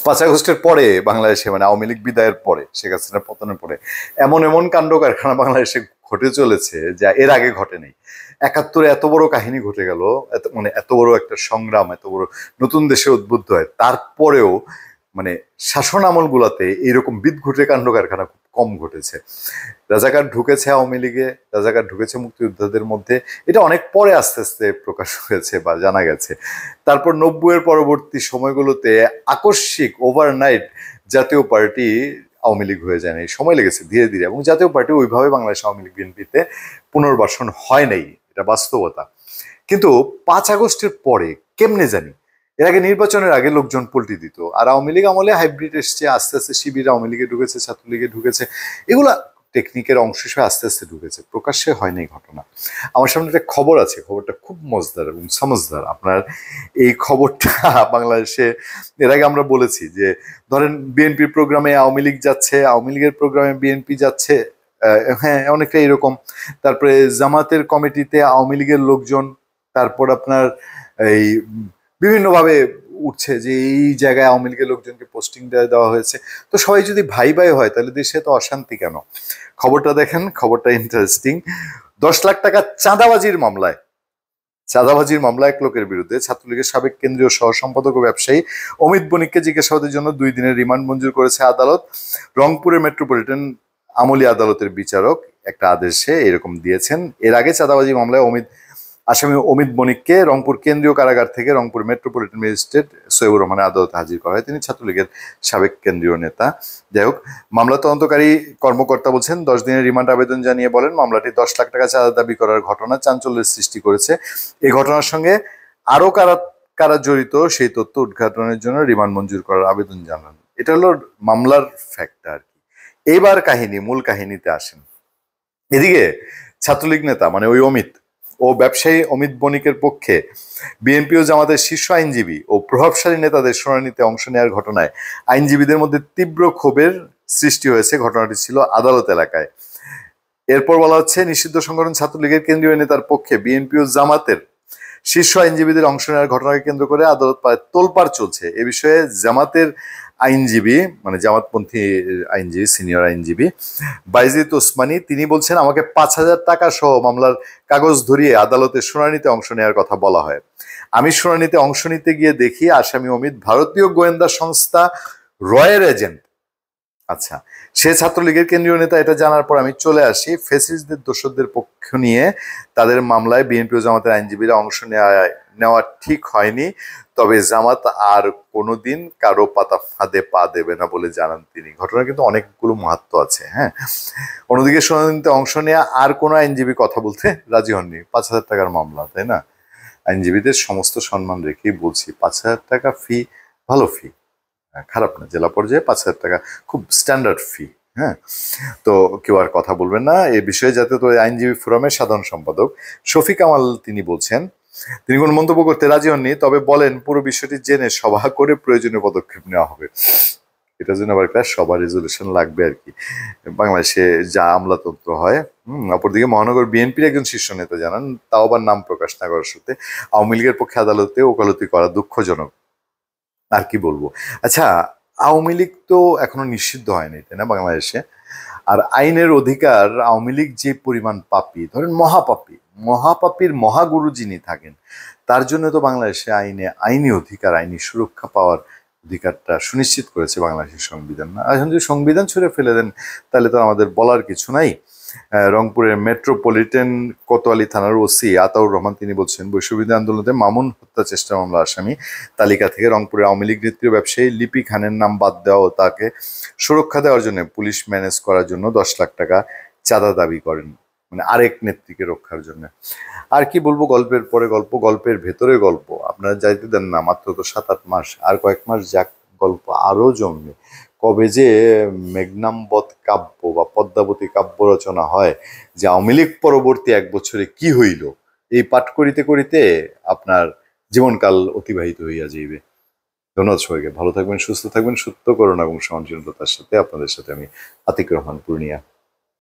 5 আগস্টের পরে বাংলাদেশে মানে আওয়ামী লীগ বিদায়ের পরে শেখ হাসিনার পতনের পরে এমন এমন কাণ্ড কারখানা বাংলাদেশে ঘটে চলেছে যা এর আগে ঘটেনি। 71-এ এত বড় কাহিনী ঘটে গেল, মানে এত বড় একটা সংগ্রাম, এত বড় নতুন দেশে উদ্বুদ্ধ হয়, তারপরেও মানে শাসন আমলগুলোতে এইরকম বিদঘুটে কাণ্ড কারখানা খুব কম ঘটেছে। রাজাকার ঢুকেছে আওয়ামী লীগে, রাজাকার ঢুকেছে মুক্তিযোদ্ধাদের মধ্যে, এটা অনেক পরে আস্তে আস্তে প্রকাশ হয়েছে বা জানা গেছে। তারপর 90-এর পরবর্তী সময়গুলোতে আকস্মিক ওভারনাইট জাতীয় পার্টি আওয়ামী লীগ হয়ে যায় নাই, সময় লেগেছে ধীরে ধীরে, এবং জাতীয় পার্টি ওইভাবে বাংলাদেশ আওয়ামী লীগ বিএনপিতে পুনর্বাসন হয় নাই, এটা বাস্তবতা। কিন্তু 5 আগস্টের পরে কেমনে জানি, এর আগে নির্বাচনের আগে লোকজন পল্টি দিত, আর আওয়ামী লীগ আমলে হাইব্রিড এসছে, আস্তে আস্তে শিবির আওয়ামী লীগে ঢুকেছে, ছাত্রলীগে ঢুকেছে, এগুলা টেকনিকের অংশ হিসেবে আস্তে আস্তে ঢুকেছে, প্রকাশ্যে হয়নি এই ঘটনা। আমার সামনে একটা খবর আছে, খবরটা খুব মজদার এবং সমজদার। আপনার এই খবরটা বাংলাদেশে এর আগে আমরা বলেছি যে ধরেন বিএনপির প্রোগ্রামে আওয়ামী লীগ যাচ্ছে, আওয়ামী লীগের প্রোগ্রামে বিএনপি যাচ্ছে, হ্যাঁ অনেকটা এরকম। তারপরে জামাতের কমিটিতে আওয়ামী লীগের লোকজন, তারপর আপনার এই বিভিন্নভাবে উঠছে যে এই জায়গায় আওয়ামী লীগের লোকজনকে পোস্টিং দেওয়া হয়েছে। তো সবাই যদি ভাই ভাই হয় তাহলে দেশে তো অশান্তি কেন? খবরটা দেখেন, খবরটা ইন্টারেস্টিং। 10 লাখ টাকা চাঁদাবাজির মামলায় এক লোকের বিরুদ্ধে ছাত্রলীগের সাবেক কেন্দ্রীয় সহ সম্পাদক ও ব্যবসায়ী অমিত বণিককে জিজ্ঞাসাবাদের জন্য 2 দিনের রিমান্ড মঞ্জুর করেছে আদালত। রংপুরের মেট্রোপলিটন আমলি আদালতের বিচারক একটা আদেশে এরকম দিয়েছেন। এর আগে চাঁদাবাজি মামলায় আসামি অমিত বণিককে রংপুর কেন্দ্রীয় কারাগার থেকে রংপুর মেট্রোপলিটন ম্যাজিস্ট্রেট সৈয়বুর রহমানের আদালতে হাজির করা হয়। তিনি ছাত্রলীগের সাবেক কেন্দ্রীয় নেতা। যাই হোক, মামলা তদন্তকারী কর্মকর্তা বলছেন 10 দিনের রিমান্ড আবেদন জানিয়ে বলেন মামলাটি 10 লাখ টাকা চাঁদা দাবি করার ঘটনা চাঞ্চল্যের সৃষ্টি করেছে। এই ঘটনার সঙ্গে আরো কারা জড়িত সেই তথ্য উদ্ঘাটনের জন্য রিমান্ড মঞ্জুর করার আবেদন জানান। এটা হলো মামলার ফ্যাক্ট আর কি। এইবার মূল কাহিনীতে আসেন। এদিকে ছাত্রলীগ নেতা মানে ওই অমিত ও ব্যবসায়ী অমিত বণিকের পক্ষে বিএনপি ও জামাতের শীর্ষ আইনজীবী ও প্রভাবশালী নেতাদের শুনানিতে অংশ নেওয়ার ঘটনায় আইনজীবীদের মধ্যে তীব্র ক্ষোভের সৃষ্টি হয়েছে। ঘটনাটি ছিল আদালত এলাকায়। এরপর বলা হচ্ছে, নিষিদ্ধ সংগঠন ছাত্রলীগের কেন্দ্রীয় নেতার পক্ষে বিএনপি ও জামাতের শীর্ষ আইনজীবীদের অংশ নেওয়ার ঘটনাকে কেন্দ্র করে আদালত তোলপাড় চলছে। এ বিষয়ে জামাতের আইনজীবী মানে জামাতপন্থী আইনজীবী, সিনিয়র আইনজীবী বাইজিদ ওসমানী, তিনি বলছেন আমাকে 5,000 টাকা সহ মামলার কাগজ ধরিয়ে আদালতের শুনানিতে অংশ নেওয়ার কথা বলা হয়। আমি শুনানিতে অংশ নিতে গিয়ে দেখি আসামি অমিত ভারতীয় গোয়েন্দা সংস্থা রয়ের এজেন্ট। আচ্ছা, সে ছাত্রলীগের কেন্দ্রীয় নেতা। এটা জানার পর আমি চলে আসি। ফ্যাসিস্টদের দোষরদের পক্ষ নিয়ে তাদের মামলায় বিএনপি ও জামাতের আইনজীবীরা অংশ নেওয়া ঠিক হয়নি, তবে জামাত আর কোনোদিন কারো পাতা ফাঁদে পা দেবে না বলে জানান তিনি। ঘটনা কিন্তু অনেকগুলো মাহাত্ম্য আছে। হ্যাঁ, অন্যদিকে শুনানিতে অংশ নেওয়া আর কোনো আইনজীবী কথা বলতে রাজি হননি। 5,000 টাকার মামলা, তাই না? আইনজীবীদের সমস্ত সম্মান রেখেই বলছি, 5,000 টাকা ফি ভালো ফি, খারাপ না। জেলা পর্যায়ে 5,000 টাকা খুব স্ট্যান্ডার্ড ফি। হ্যাঁ, তো কেউ আর কথা বলবেন না এ বিষয়ে। যাতে তো আইনজীবী ফোরামের সাধারণ সম্পাদক শফিক কামাল তিনি বলছেন তিনি কোনো মন্তব্য করতে রাজি হননি, তবে বলেন পুরো বিষয়টি জেনে সভা করে প্রয়োজনীয় পদক্ষেপ নেওয়া হবে। এটার জন্য আবার একটা সভা রেজলিউশন লাগবে আর কি, বাংলাদেশে যা আমলাতন্ত্র হয়। অপরদিকে মহানগর বিএনপির একজন শীর্ষ নেতা জানান, তাও আবার নাম প্রকাশ না করার সত্ত্বে, আওয়ামী লীগের পক্ষে আদালতে ওকালতি করা দুঃখজনক। আর কি বলবো। আচ্ছা, আওয়ামী লীগ তো এখনো নিষিদ্ধ হয়নি, তাই না বাংলাদেশে? আর আইনের অধিকার আওয়ামী লীগ যে পরিমাণ পাপী, ধরেন মহাপাপীর মহাগুরু যিনি থাকেন, তার জন্য তো বাংলাদেশে আইনি অধিকার, আইনি সুরক্ষা পাওয়ার অধিকারটা সুনিশ্চিত করেছে বাংলাদেশের সংবিধান। না, এখন যদি সংবিধান ছুঁড়ে ফেলে দেন তাহলে তো আমাদের বলার কিছু নাই। রংপুরের মেট্রোপলিটন কোতোয়ালি থানার ওসি আতাউর রহমান তিনি বলছেন, বৈশ্ববিদ্যালয় আন্দোলনে মামুন হত্যা চেষ্টা মামলা আসামি তালিকা থেকে রংপুরের আওয়ামী লীগ নেত্রী ব্যবসায়ী লিপি খানের নাম বাদ দেওয়া ও তাকে সুরক্ষা দেওয়ার জন্য পুলিশ ম্যানেজ করার জন্য 10 লাখ টাকা চাঁদা দাবি করেন, মানে আরেক নেত্রীকে রক্ষার জন্য। আর কি বলবো, গল্পের পরে গল্প, গল্পের ভেতরে গল্প। আপনারা যাইতে দেন না, মাত্র তো 7-8 মাস, আর কয়েক মাস যাক, গল্প আরো জমবে। কবে যে মেঘনাম্বত কাব্য বা পদ্মাবতী কাব্য রচনা হয় যে আওয়ামী লীগ পরবর্তী 1 বছরে কি হইল, এই পাঠ করিতে করিতে আপনার জীবনকাল অতিবাহিত হইয়া যাইবে। ধন্যবাদ সবাইকে। ভালো থাকবেন, সুস্থ থাকবেন, সত্য করুণা এবং সহনশীলতার সাথে। আপনাদের সাথে আমি আতিক রহমান, পূর্ণিয়া।